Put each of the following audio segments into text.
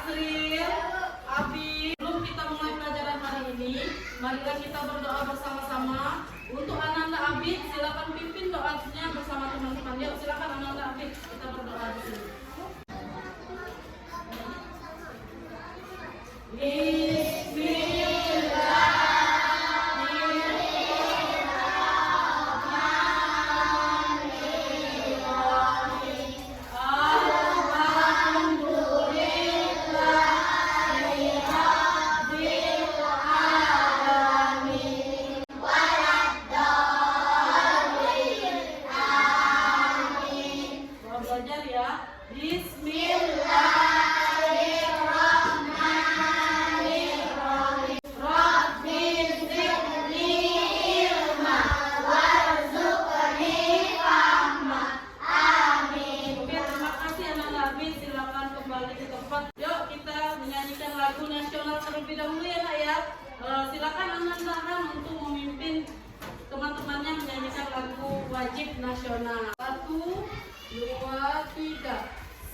Asril, Abi. Sebelum kita mulai pelajaran hari ini, marilah kita berdoa bersama-sama. Untuk Ananda Abid, silakan pimpin doanya bersama teman-teman. Yuk, silakan Ananda Abid, kita berdoa di sini. Belajar ya. Bismillahirrahmanirrahim. Rabbi zidni ilma warzuqni fahma. Amin. Oke, terima kasih anak-anak Abid. Silakan kembali ke tempat. Yuk kita menyanyikan lagu nasional terlebih dahulu ya nak ya. Silakan anak-anak untuk memimpin teman-temannya menyanyikan lagu wajib nasional. 1, 2, 3.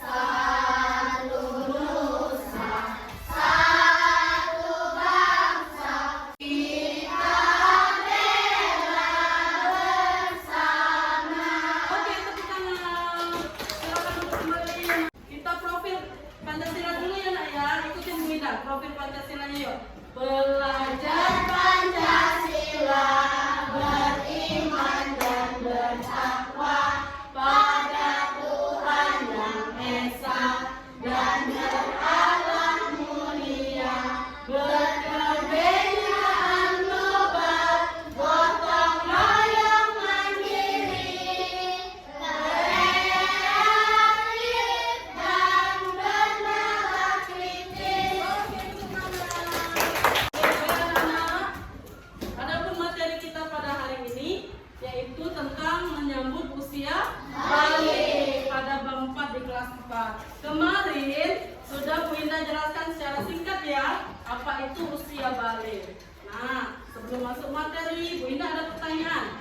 Satu nusa, satu bangsa, kita bela bersama. Oke, tepuk tangan. Silakan untuk kembali. Kita profil Pancasila dulu ya nak ya. Ikutin Bu Ida, profil Pancasilanya yuk. Belajar Pancasila, beriman dan bertakwa pada Tuhan Yang Esa dan beralam mulia, berkebenyakan global, gotong royong mandiri, kreatif dan bernalar kritis. Adapun materi kita pada hari ini yaitu tentang menyambut usia balik pada bab 4 di kelas 4. Kemarin sudah Bu Indah jelaskan secara singkat ya apa itu usia balik. Nah, sebelum masuk materi, Bu Indah ada pertanyaan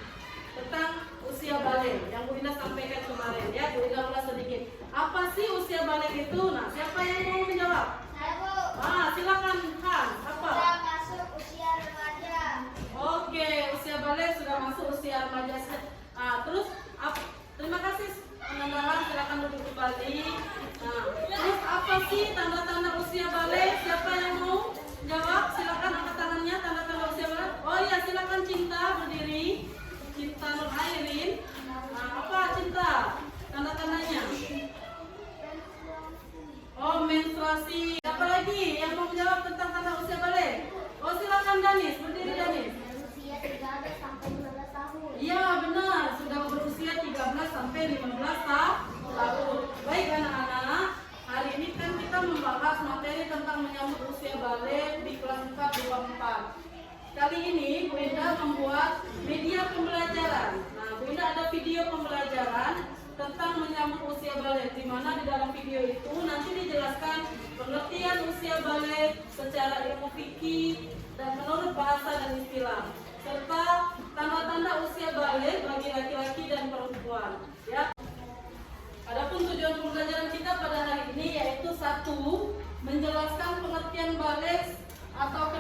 tentang usia balik yang Bu Indah sampaikan kemarin ya. Bu Indah ulas sedikit. Apa sih usia balik itu? Nah, siapa yang mau menjawab? Saya Bu. Silakan Han. Apa? Sudah masuk usia remaja. Oke, usia balik sudah masuk usia remaja. Terus terima kasih teman-teman, silakan duduk kembali. Nah, terus apa sih tanda-tanda usia balik? Siapa yang mau jawab? Silakan angkat tangannya. Tanda-tanda usia balik. Oh iya, silakan Cinta berdiri. Cinta Nur Airin. Nah, apa Cinta? Tanda-tandanya? Oh, menstruasi. Siapa lagi yang mau menjawab tentang tanda usia balik? Oh, silakan Danis, berdiri Danis. Usia 13 sampai 15 tahun. Iya benar, sudah berusia 13 sampai 15 tahun. Baik anak-anak, hari ini kan kita membahas materi tentang menyambut usia balik di kelas 4 di bab 4. Kali ini Bu Indah membuat media pembelajaran. Nah, Bu Indah ada video pembelajaran tentang menyambut usia balik, di mana di dalam video itu nanti dijelaskan pengertian usia balik secara ilmu fikih dan menurut bahasa dan istilah, serta tanda-tanda usia balik bagi laki-laki dan perempuan. Ya. Adapun tujuan pembelajaran kita pada hari ini yaitu 1. Menjelaskan pengertian balik atau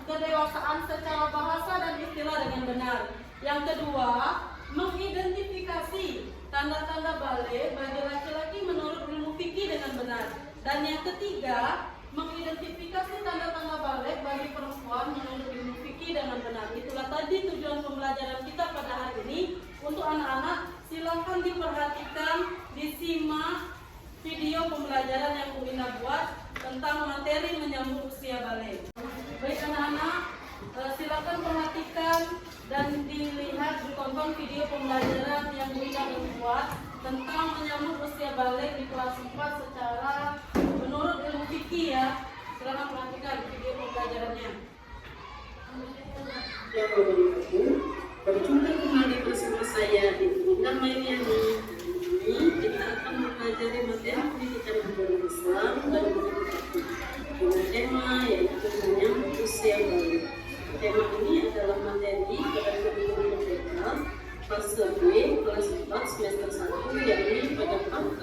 kedewasaan secara bahasa dan istilah dengan benar. Yang kedua, mengidentifikasi tanda-tanda balik bagi laki-laki menurut ilmu fikih dengan benar. Dan yang ketiga, mengidentifikasi tanda-tanda balik bagi perempuan menurut ilmu fikih dengan benar. Itulah tadi tujuan pembelajaran kita pada hari ini. Untuk anak-anak, silakan diperhatikan, disimak video pembelajaran yang Bu Indah buat tentang materi menyambut usia balik. Baik anak-anak, silakan perhatikan dan dilihat, ditonton video pembelajaran yang Bu Indah buat tentang menyambut usia balik di kelas 4 secara menurut ilmu fikih ya. Silakan perhatikan video pembelajarannya. Yang wabarakatuh, berjumpa kembali bersama saya Ibu Indah Mailiani. Ini kita akan mempelajari materi pendidikan agama Islam dan dengan tema yaitu menyambut usia balik. Tema ini adalah materi pada kurikulum merdeka fase B kelas 4 semester 1 yakni pada bab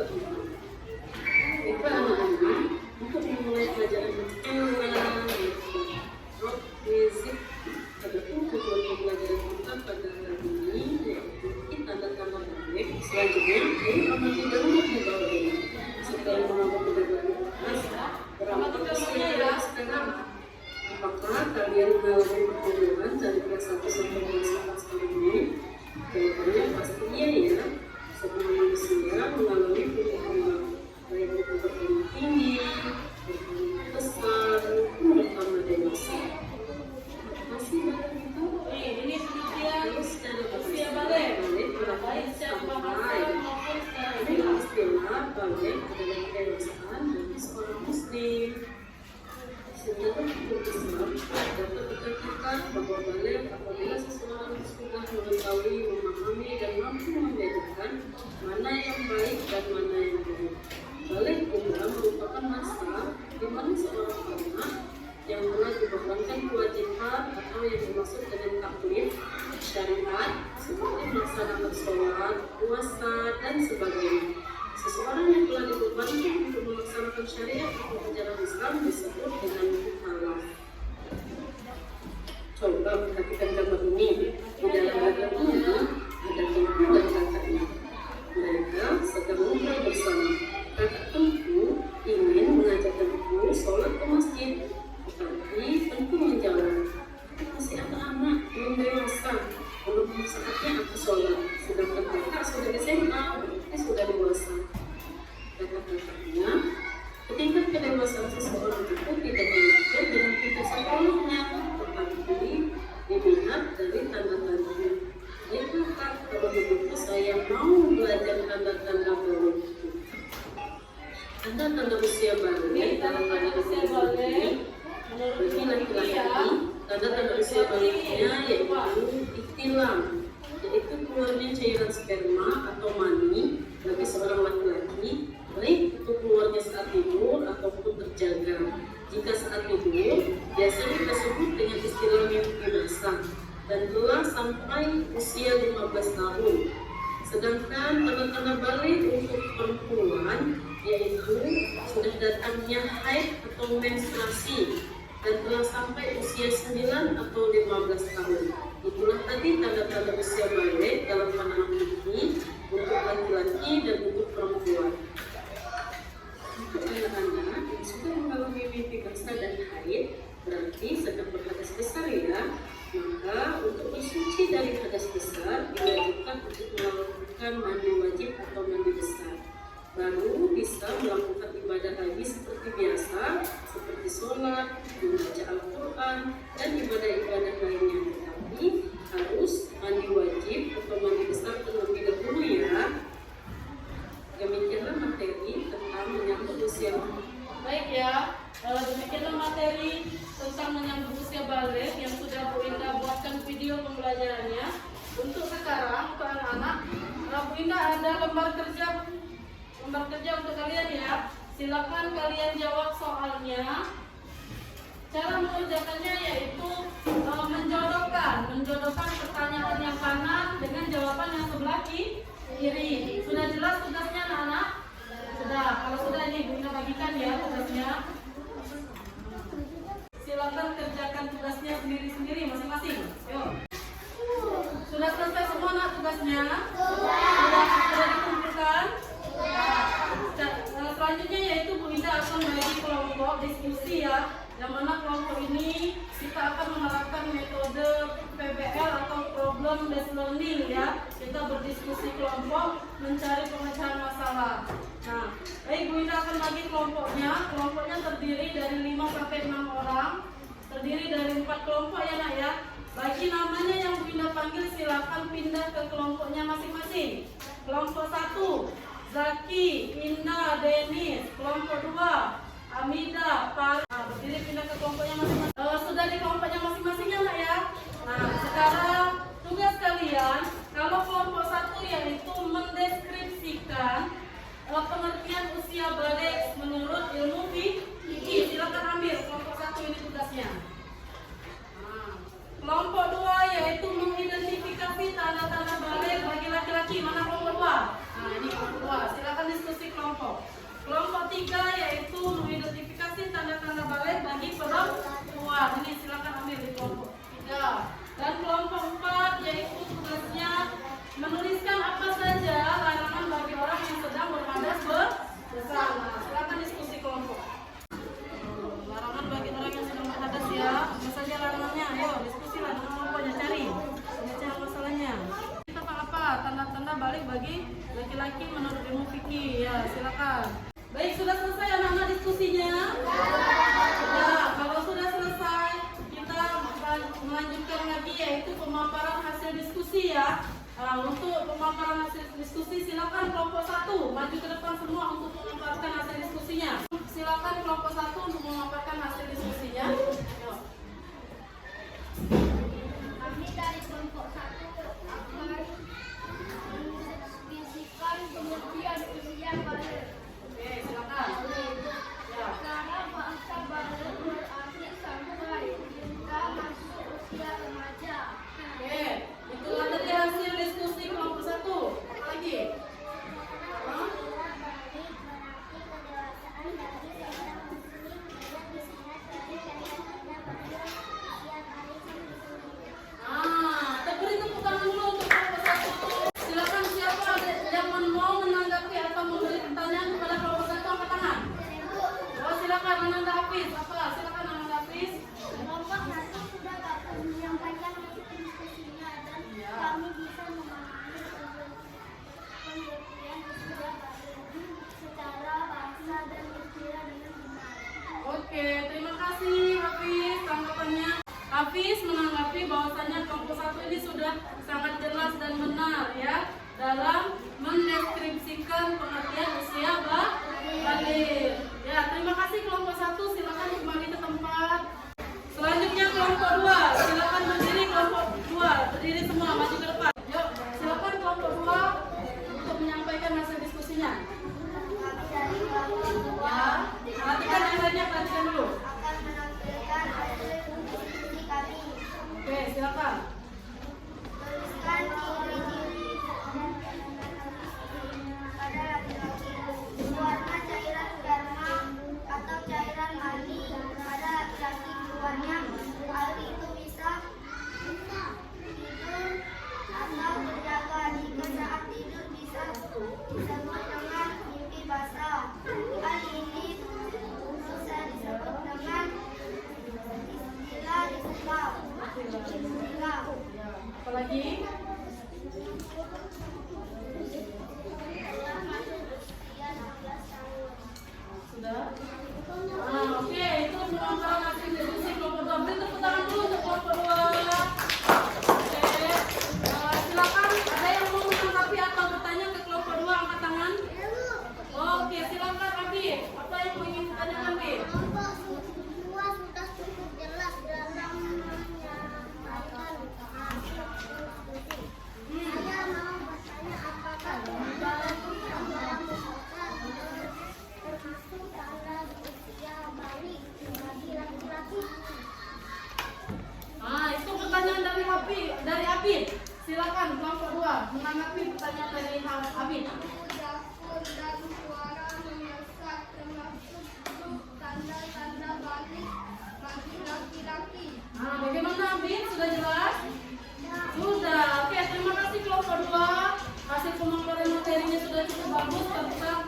Tanda usia balik dalam keadaan usia balik menurut bagi laki-laki, tanda usia baliknya yaitu ihtilam, yaitu keluarnya cairan sperma atau mani bagi seorang laki-laki, baik itu keluarnya saat tidur ataupun terjaga. Jika saat tidur, biasanya kita sebut dengan istilah mimpi basah dan telah sampai usia 15 tahun. Sedangkan tanda-tanda balik untuk perempuan yaitu sudah datangnya haid atau menstruasi dan telah sampai usia 9 atau 15 tahun. Itulah tadi tanda-tanda usia balik dalam pandangan fikih untuk laki-laki dan untuk perempuan. Untuk anak-anak yang sudah mengalami mimpi basah dan haid berarti sedang berhadas besar ya. Maka untuk bersuci dari hadas besar diwajibkan untuk melakukan mandi wajib atau mandi besar. Baru bisa melakukan ibadah haji seperti biasa, seperti sholat, membaca Al-Quran, dan ibadah-ibadah lainnya. Tetapi harus mandi wajib atau mandi besar terlebih dahulu ya. Demikianlah materi tentang menyambut usia. Baik ya, demikianlah materi tentang menyambut usia balik yang sudah Bu Indah buatkan video pembelajarannya. Untuk sekarang, untuk anak-anak, Bu Indah ada lembar kerja untuk kalian ya. Silakan kalian jawab soalnya. Cara mengerjakannya yaitu menjodohkan pertanyaan yang kanan dengan jawaban yang sebelah kiri. Sudah jelas tugasnya anak-anak? Sudah. Kalau sudah ini Bu Indah bagikan ya tugasnya. Silakan kerjakan tugasnya sendiri-sendiri masing-masing. Yuk. Sudah selesai semua nak tugasnya? Sudah dikumpulkan? Selanjutnya yaitu Bu Indah akan bagi kelompok diskusi ya, yang mana kelompok ini kita akan menerapkan metode PBL atau problem based learning ya. Kita berdiskusi kelompok mencari pemecahan masalah. Nah, baik Bu Indah akan bagi kelompoknya terdiri dari 5 sampai 6 orang, terdiri dari 4 kelompok ya nak ya. Bagi namanya yang Bu Indah panggil silakan pindah ke kelompoknya masing-masing. Kelompok 1 Zaki, Indah, Denis. Kelompok 2 Amida, Farah. Berdiri pindah ke kelompoknya masing-masing. Sudah di kelompoknya masing-masing ya nak ya. Nah, sekarang tugas kalian, kalau kelompok 1 yaitu mendeskripsikan pengertian usia balik menurut ilmu fikih. Silakan ambil kelompok 1 ini tugasnya. Kelompok 2 yaitu mengidentifikasi tanda-tanda balik bagi laki-laki. Mana kelompok 2? Nah, ini kelompok 2. Silakan diskusi kelompok. Kelompok 3 yaitu mengidentifikasi tanda-tanda balik bagi perempuan. Ini silakan ambil di kelompok 3. Dan kelompok 4 yaitu tugasnya menuliskan apa saja larangan bagi orang yang sedang berhadas besar. Nah, silakan diskusi kelompok. Larangan bagi orang yang sedang berhadas ya. Apa saja larangannya? Ayo diskusi lah dengan kelompoknya, cari pemecahan masalahnya. Kita apa? Tanda-tanda balik bagi laki-laki menurut ilmu fikih. Ya, silakan. Baik, sudah selesai anak-anak diskusinya? Nah, kalau sudah selesai, kita melanjutkan lagi yaitu pemaparan hasil diskusi ya. Untuk pemaparan hasil diskusi silakan kelompok 1 maju ke depan semua untuk memaparkan hasil diskusinya. Silakan kelompok 1 untuk memaparkan hasil diskusinya. Yuk. Kami dari kelompok 1 akan mendeskripsikan pengertian usia balik. Oke, silakan. Ya. Cara bahasa balik berarti sampai hingga masuk usia remaja. Oke, itulah tadi hasil diskusi kelompok 1. Apa lagi? Dari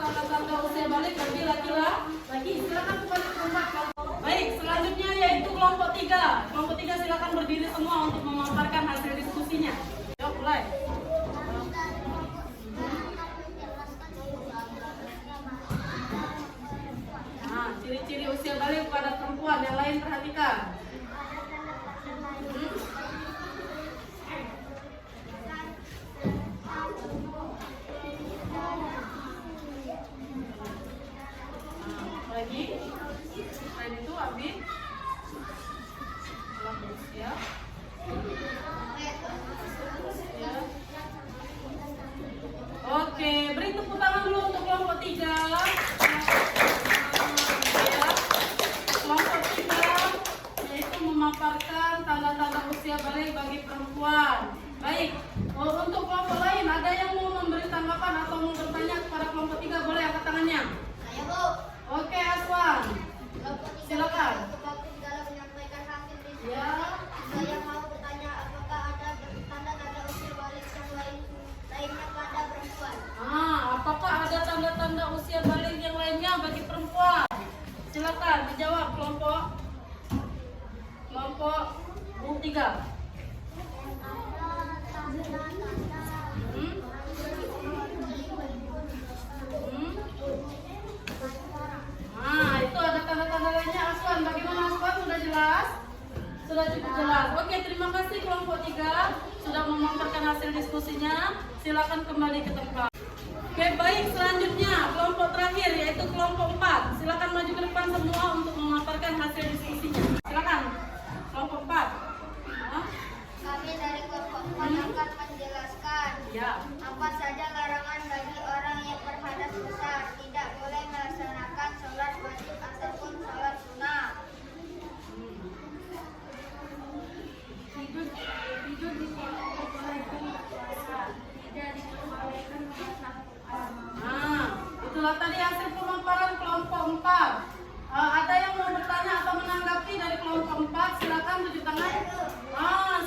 tanda-tanda usia balik bagi laki-laki. Silakan kembali ke tempat. Baik, selanjutnya yaitu kelompok 3. Kelompok 3 silakan berdiri semua untuk memaparkan hasil diskusinya. Yuk, mulai. Nah, ciri-ciri usia balik pada perempuan yang lain perhatikan. Lagi, selain itu Abi, ya. Oke, beri tepuk tangan dulu untuk kelompok 3. Ya. Kelompok 3 yaitu memaparkan tanda-tanda usia balik bagi perempuan. Baik, untuk kelompok lain ada yang mau memberi tanggapan atau mau bertanya kepada kelompok 3, boleh angkat tangannya. Saya Bu. Oke, Aswan. Silakan. Dalam menyampaikan hasil diskusi, Ya. saya mau bertanya apakah ada tanda-tanda usia balik yang lainnya pada perempuan? Apakah ada tanda-tanda usia balik yang lainnya bagi perempuan? Silakan dijawab kelompok 3. Itu ada tanda-tanda lainnya. Aswan, bagaimana Aswan? Sudah jelas? Sudah cukup jelas. Oke, terima kasih kelompok 3 sudah memaparkan hasil diskusinya. Silakan kembali ke tempat. Oke, baik, selanjutnya kelompok terakhir yaitu kelompok 4. Silakan maju ke depan semua untuk memaparkan hasil diskusinya. Silakan. Kelompok 4. Kami dari kelompok 4 akan menjelaskan Ya. apa saja larangan bagi orang yang berhadas besar tidak boleh melaksanakan sholat wajib ataupun sholat sunnah. Itulah tadi hasil pemaparan kelompok 4. Ada yang mau bertanya atau menanggapi dari kelompok 4? Silakan tunjuk tangan.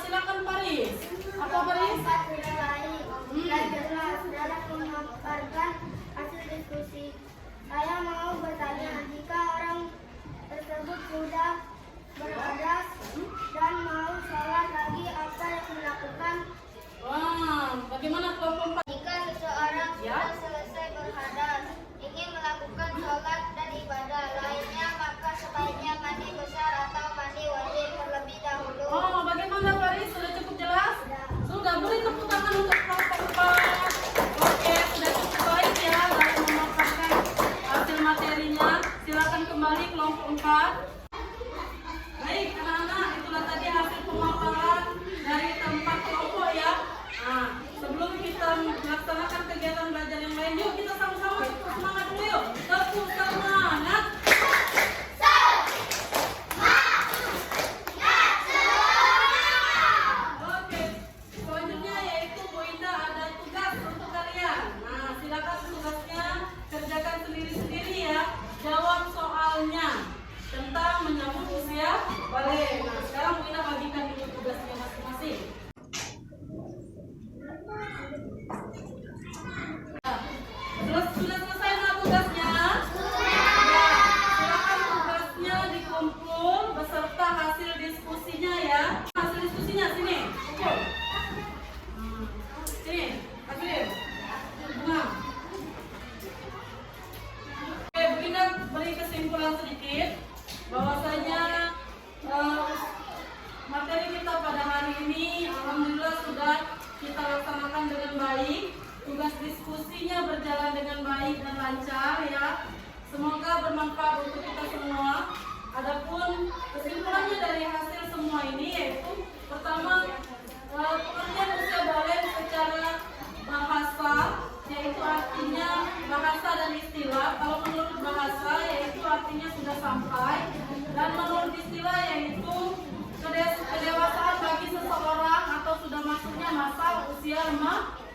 Silakan Paris. Apa Paris? Sudah baik dan jelas dalam memaparkan hasil diskusi. Saya mau bertanya, jika orang tersebut sudah berhadas dan mau sholat lagi, apa yang dilakukan? Bagaimana kelompok 4? Jika seseorang Ya. sudah selesai berhadas, ingin melakukan sholat dan ibadah lainnya, maka sebaiknya mandi besar atau mandi wajib terlebih dahulu. Bagaimana Paris? Sudah cukup jelas? Sudah, beri tepuk tangan untuk kelompok 4. Oke, sudah cukup baik ya dalam memaparkan hasil materinya. Silakan kembali kelompok 4. Baik, anak-anak, itulah tadi hasil pemaparan dari tempat kelompok ya. Sebelum kita melaksanakan kegiatan belajar yang lain, yuk kita sama-sama tepuk semangat dulu yuk. Tepuk semangat. Oke, selanjutnya yaitu Bu Indah ada tugas untuk kalian. Silakan tugasnya kerjakan sendiri-sendiri ya. Jawab soalnya tentang menyambut usia balik. Sekarang Bu Indah bagikan dulu tugasnya masing-masing. Sudah selesai tugasnya? Silakan tugasnya dikumpul beserta hasil diskusinya ya. Hasil diskusinya sini, kumpul. Sini, hasil. Oke, Bu Indah beri kesimpulan sedikit bahwasanya materi kita pada hari ini alhamdulillah sudah kita laksanakan dengan baik. Tugas diskusinya berjalan dengan baik dan lancar ya. Semoga bermanfaat untuk kita semua. Adapun kesimpulannya dari hasil semua ini yaitu pertama, pengertian usia balik secara bahasa yaitu artinya bahasa dan istilah. Kalau menurut bahasa yaitu artinya sudah sampai, dan menurut istilah yaitu kedewasaan bagi seseorang atau sudah masuknya masa usia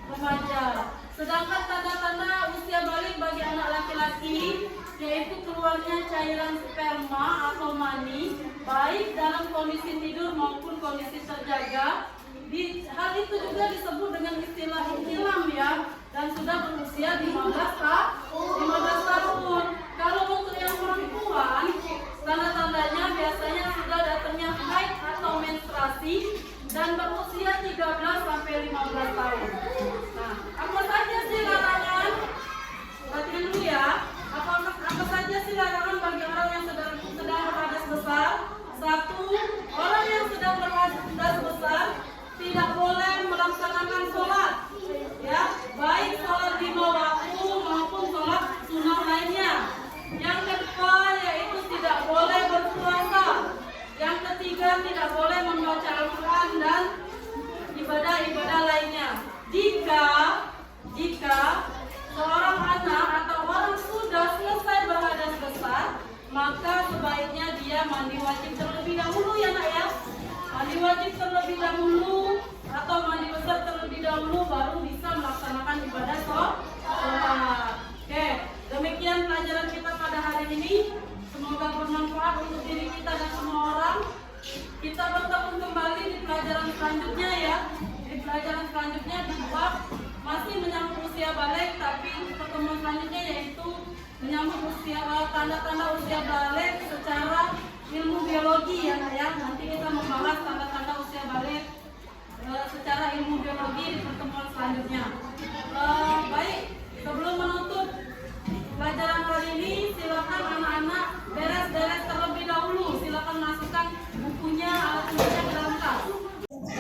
remaja. Sedangkan tanda-tanda usia balik bagi anak laki-laki yaitu keluarnya cairan sperma atau mani baik dalam kondisi tidur maupun kondisi terjaga. Hal itu juga disebut dengan istilah ihtilam ya, dan sudah berusia 15 tahun ibadah-ibadah lainnya. Jika seorang anak atau orang sudah selesai berhadas besar, maka sebaiknya dia mandi wajib terlebih dahulu ya nak ya. Mandi wajib terlebih dahulu atau mandi besar terlebih dahulu baru bisa melaksanakan ibadah sholat. Oke, demikian pelajaran kita pada hari ini. Semoga bermanfaat untuk diri kita dan semua orang. Kita bertemu kembali di pelajaran selanjutnya ya. Di pelajaran selanjutnya di bab masih menyambut usia balik, tapi pertemuan selanjutnya yaitu menyambut usia tanda-tanda usia balik secara ilmu biologi ya nak ya. Nanti kita membahas tanda-tanda usia balik secara ilmu biologi di pertemuan selanjutnya. Baik, sebelum menutup pelajaran hari ini, silakan anak-anak beres-beres terlebih dahulu. Silakan masukkan bukunya, alat-alatnya ke dalam tas.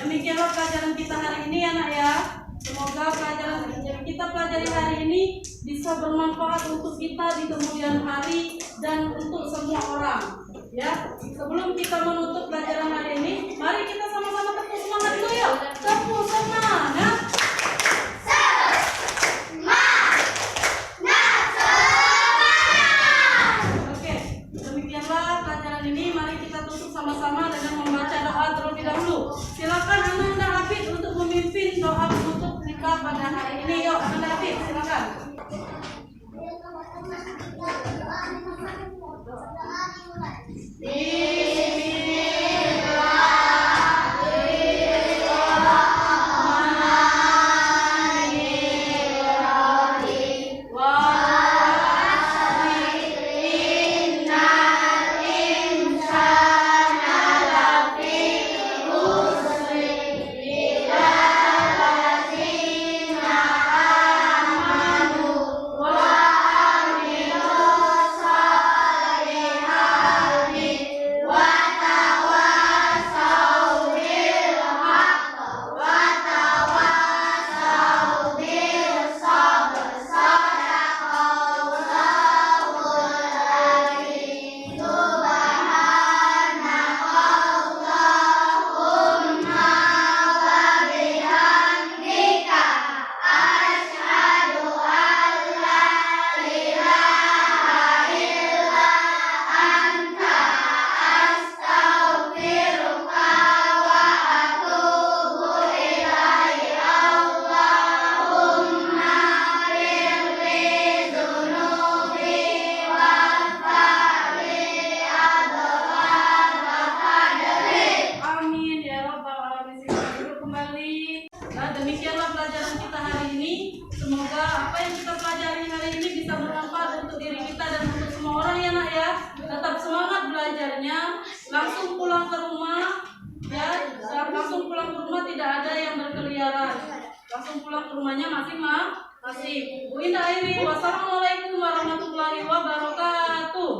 Demikianlah pelajaran kita hari ini ya nak ya. Semoga pelajaran yang kita pelajari hari ini bisa bermanfaat untuk kita di kemudian hari dan untuk semua orang. Ya, sebelum kita menutup pelajaran hari ini, mari kita sama-sama tepuk semangat dulu yuk. Tepuk semangat. Oke, demikianlah pelajaran ini. Mari kita tutup sama-sama dengan membaca doa terlebih dahulu. Silakan Ananda Hafid untuk memimpin doa penutup kita pada hari ini. Yuk, Ananda Hafid, silakan. Demikianlah pelajaran kita hari ini. Semoga apa yang kita pelajari hari ini bisa bermanfaat untuk diri kita dan untuk semua orang ya nak ya. Tetap semangat belajarnya. Langsung pulang ke rumah ya. Langsung pulang ke rumah, tidak ada yang berkeliaran. Langsung pulang ke rumahnya masing-masing. Bu Indah akhiri. Wassalamualaikum warahmatullahi wabarakatuh.